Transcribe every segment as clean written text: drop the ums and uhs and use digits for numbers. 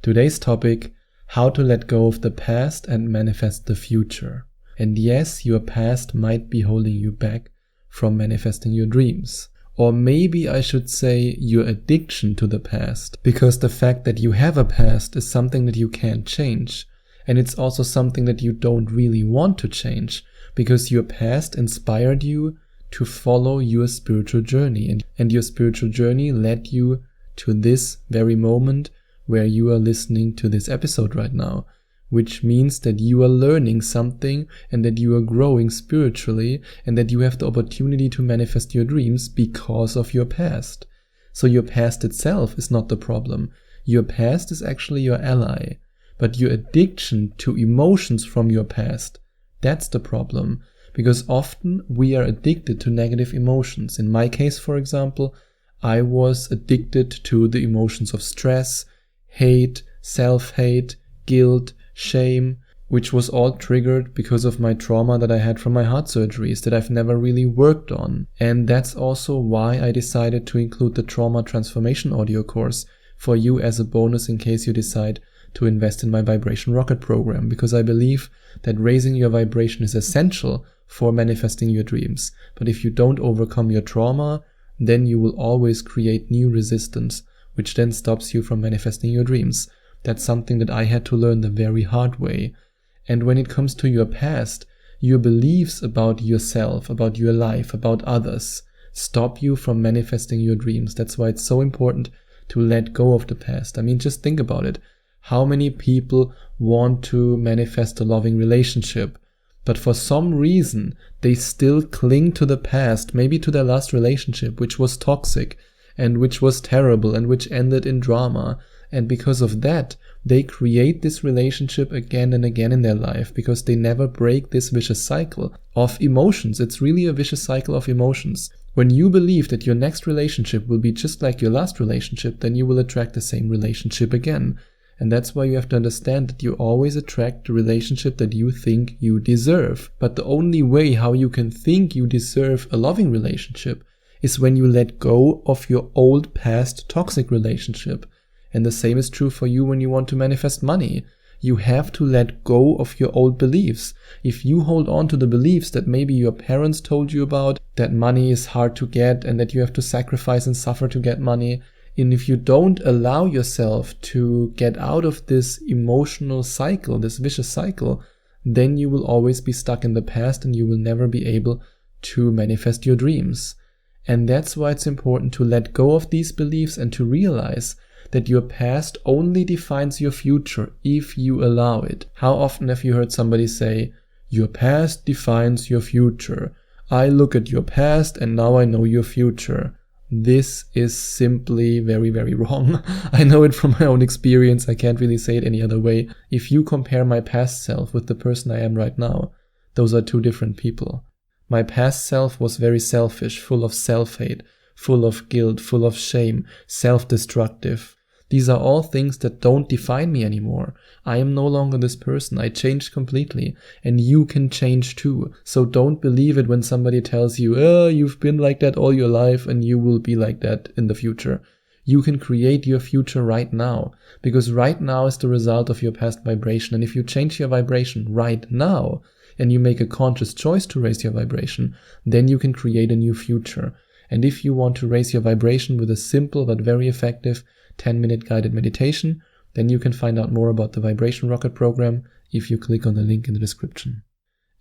Today's topic, how to let go of the past and manifest the future. And yes, your past might be holding you back from manifesting your dreams. Or maybe I should say your addiction to the past, because the fact that you have a past is something that you can't change. And it's also something that you don't really want to change, because your past inspired you to follow your spiritual journey. And your spiritual journey led you to this very moment where you are listening to this episode right now, which means that you are learning something and that you are growing spiritually and that you have the opportunity to manifest your dreams because of your past. So your past itself is not the problem. Your past is actually your ally. But your addiction to emotions from your past, that's the problem. Because often we are addicted to negative emotions. In my case, for example, I was addicted to the emotions of stress, hate, self-hate, guilt, shame, which was all triggered because of my trauma that I had from my heart surgeries that I've never really worked on. And that's also why I decided to include the trauma transformation audio course for you as a bonus in case you decide to invest in my vibration rocket program, because I believe that raising your vibration is essential for manifesting your dreams. But if you don't overcome your trauma, then you will always create new resistance, which then stops you from manifesting your dreams. That's something that I had to learn the very hard way. And when it comes to your past, your beliefs about yourself, about your life, about others, stop you from manifesting your dreams. That's why it's so important to let go of the past. I mean, just think about it. How many people want to manifest a loving relationship, but for some reason they still cling to the past, maybe to their last relationship, which was toxic and which was terrible and which ended in drama. And because of that, they create this relationship again and again in their life because they never break this vicious cycle of emotions. It's really a vicious cycle of emotions. When you believe that your next relationship will be just like your last relationship, then you will attract the same relationship again. And that's why you have to understand that you always attract the relationship that you think you deserve. But the only way how you can think you deserve a loving relationship is when you let go of your old past toxic relationship. And the same is true for you when you want to manifest money. You have to let go of your old beliefs. If you hold on to the beliefs that maybe your parents told you about, that money is hard to get and that you have to sacrifice and suffer to get money, and if you don't allow yourself to get out of this emotional cycle, this vicious cycle, then you will always be stuck in the past and you will never be able to manifest your dreams. And that's why it's important to let go of these beliefs and to realize that your past only defines your future if you allow it. How often have you heard somebody say, "Your past defines your future. I look at your past and now I know your future." This is simply very, very wrong. I know it from my own experience. I can't really say it any other way. If you compare my past self with the person I am right now, those are two different people. My past self was very selfish, full of self-hate, full of guilt, full of shame, self-destructive. These are all things that don't define me anymore. I am no longer this person. I changed completely. And you can change too. So don't believe it when somebody tells you, "Oh, you've been like that all your life and you will be like that in the future." You can create your future right now. Because right now is the result of your past vibration. And if you change your vibration right now and you make a conscious choice to raise your vibration, then you can create a new future. And if you want to raise your vibration with a simple but very effective 10-minute guided meditation, then you can find out more about the Vibration Rocket program if you click on the link in the description.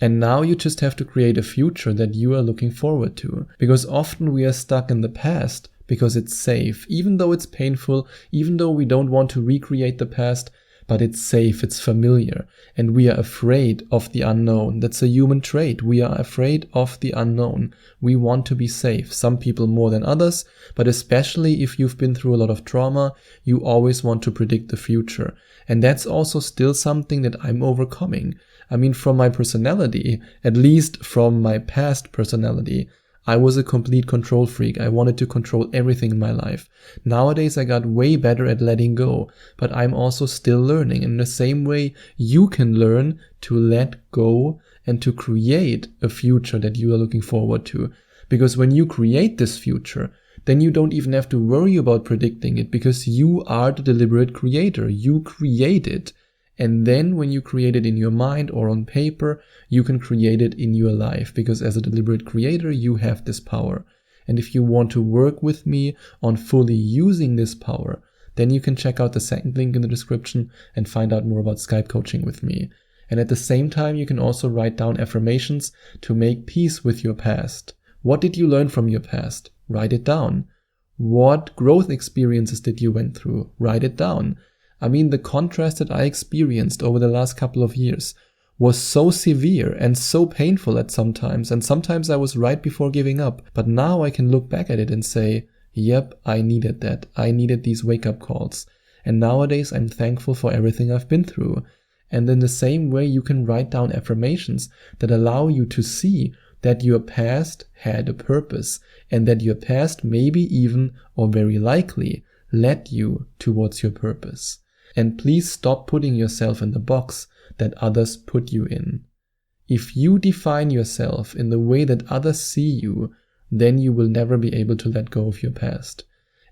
And now you just have to create a future that you are looking forward to. Because often we are stuck in the past because it's safe, even though it's painful, even though we don't want to recreate the past, but it's safe, it's familiar, and we are afraid of the unknown. That's a human trait. We are afraid of the unknown. We want to be safe. Some people more than others, but especially if you've been through a lot of trauma, you always want to predict the future. And that's also still something that I'm overcoming. I mean, from my personality, at least from my past personality, I was a complete control freak. I wanted to control everything in my life. Nowadays, I got way better at letting go, but I'm also still learning. In the same way, you can learn to let go and to create a future that you are looking forward to. Because when you create this future, then you don't even have to worry about predicting it, because you are the deliberate creator. You create it. And then when you create it in your mind or on paper, you can create it in your life, because as a deliberate creator, you have this power. And if you want to work with me on fully using this power, then you can check out the second link in the description and find out more about Skype coaching with me. And at the same time, you can also write down affirmations to make peace with your past. What did you learn from your past? Write it down. What growth experiences did you went through? Write it down. I mean, the contrast that I experienced over the last couple of years was so severe and so painful at sometimes, and sometimes I was right before giving up. But now I can look back at it and say, yep, I needed that. I needed these wake-up calls. And nowadays I'm thankful for everything I've been through. And in the same way, you can write down affirmations that allow you to see that your past had a purpose, and that your past maybe even, or very likely, led you towards your purpose. And please stop putting yourself in the box that others put you in. If you define yourself in the way that others see you, then you will never be able to let go of your past.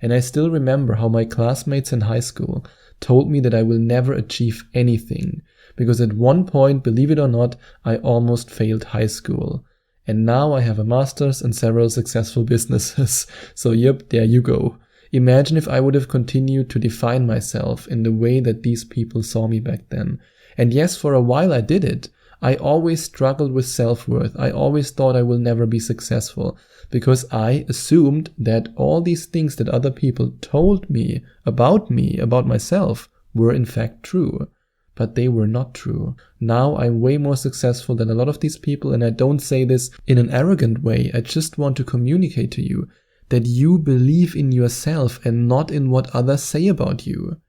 And I still remember how my classmates in high school told me that I will never achieve anything, because at one point, believe it or not, I almost failed high school. And now I have a master's and several successful businesses. So yep, there you go. Imagine if I would have continued to define myself in the way that these people saw me back then. And yes, for a while I did it. I always struggled with self-worth. I always thought I will never be successful, because I assumed that all these things that other people told me, about myself, were in fact true. But they were not true. Now I'm way more successful than a lot of these people, and I don't say this in an arrogant way. I just want to communicate to you that you believe in yourself and not in what others say about you.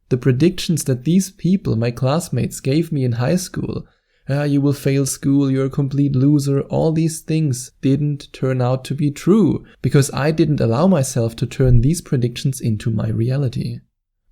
The predictions that these people, my classmates, gave me in high school, you will fail school, you're a complete loser, all these things didn't turn out to be true, because I didn't allow myself to turn these predictions into my reality.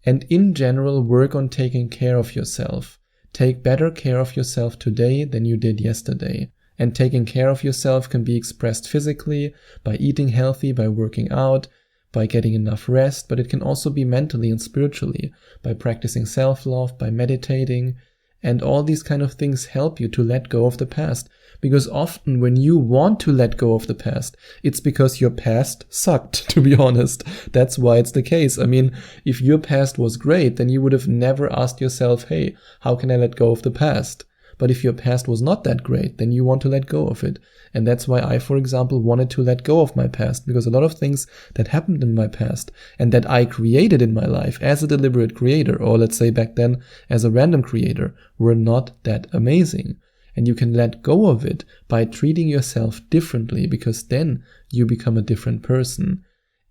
And in general, work on taking care of yourself. Take better care of yourself today than you did yesterday. And taking care of yourself can be expressed physically, by eating healthy, by working out, by getting enough rest, but it can also be mentally and spiritually, by practicing self-love, by meditating. And all these kind of things help you to let go of the past. Because often when you want to let go of the past, it's because your past sucked, to be honest. That's why it's the case. I mean, if your past was great, then you would have never asked yourself, hey, how can I let go of the past? But if your past was not that great, then you want to let go of it. And that's why I, for example, wanted to let go of my past, because a lot of things that happened in my past and that I created in my life as a deliberate creator, or let's say back then as a random creator, were not that amazing. And you can let go of it by treating yourself differently, because then you become a different person.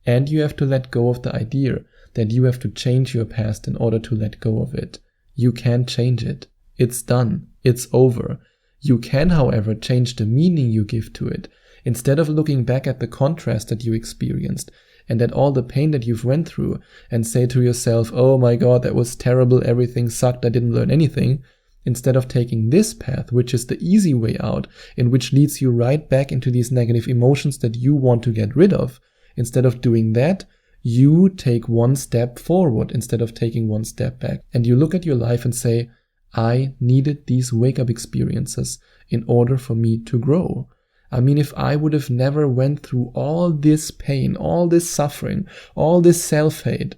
And you have to let go of the idea that you have to change your past in order to let go of it. You can't change it. It's done. It's over. You can, however, change the meaning you give to it. Instead of looking back at the contrast that you experienced and at all the pain that you've went through and say to yourself, oh my God, that was terrible, everything sucked, I didn't learn anything. Instead of taking this path, which is the easy way out, and which leads you right back into these negative emotions that you want to get rid of, instead of doing that, you take one step forward instead of taking one step back. And you look at your life and say, I needed these wake-up experiences in order for me to grow. I mean, if I would have never went through all this pain, all this suffering, all this self-hate,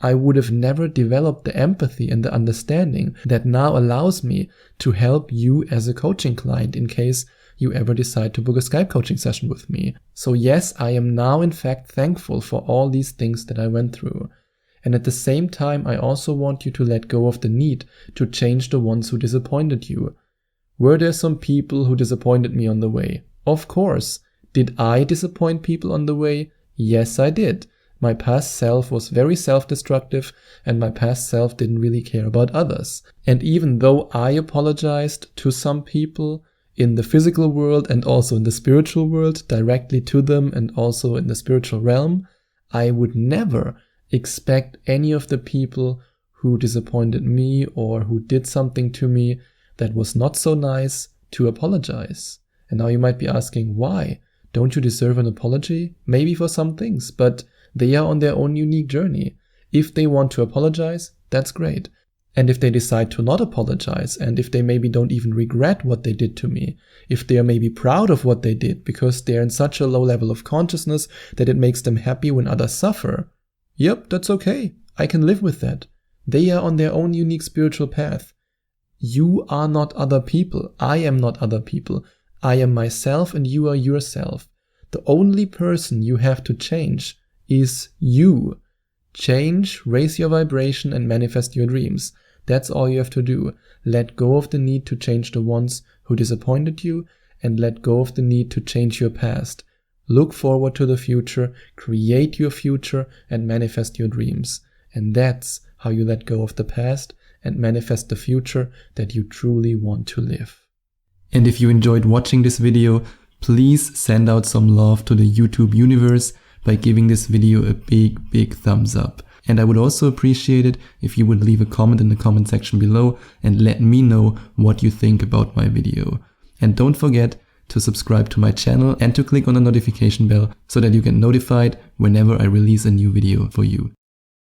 I would have never developed the empathy and the understanding that now allows me to help you as a coaching client in case you ever decide to book a Skype coaching session with me. So yes, I am now in fact thankful for all these things that I went through. And at the same time, I also want you to let go of the need to change the ones who disappointed you. Were there some people who disappointed me on the way? Of course. Did I disappoint people on the way? Yes, I did. My past self was very self-destructive, and my past self didn't really care about others. And even though I apologized to some people in the physical world and also in the spiritual world, directly to them and also in the spiritual realm, I would never expect any of the people who disappointed me or who did something to me that was not so nice to apologize. And now you might be asking, why? Don't you deserve an apology? Maybe for some things, but they are on their own unique journey. If they want to apologize, that's great. And if they decide to not apologize, and if they maybe don't even regret what they did to me, if they are maybe proud of what they did because they're in such a low level of consciousness that it makes them happy when others suffer, yep, that's okay. I can live with that. They are on their own unique spiritual path. You are not other people. I am not other people. I am myself and you are yourself. The only person you have to change is you. Change, raise your vibration, and manifest your dreams. That's all you have to do. Let go of the need to change the ones who disappointed you, and let go of the need to change your past. Look forward to the future, create your future, and manifest your dreams. And that's how you let go of the past and manifest the future that you truly want to live. And if you enjoyed watching this video, please send out some love to the YouTube universe by giving this video a big thumbs up. And I would also appreciate it if you would leave a comment in the comment section below and let me know what you think about my video. And don't forget to subscribe to my channel and to click on the notification bell so that you get notified whenever I release a new video for you.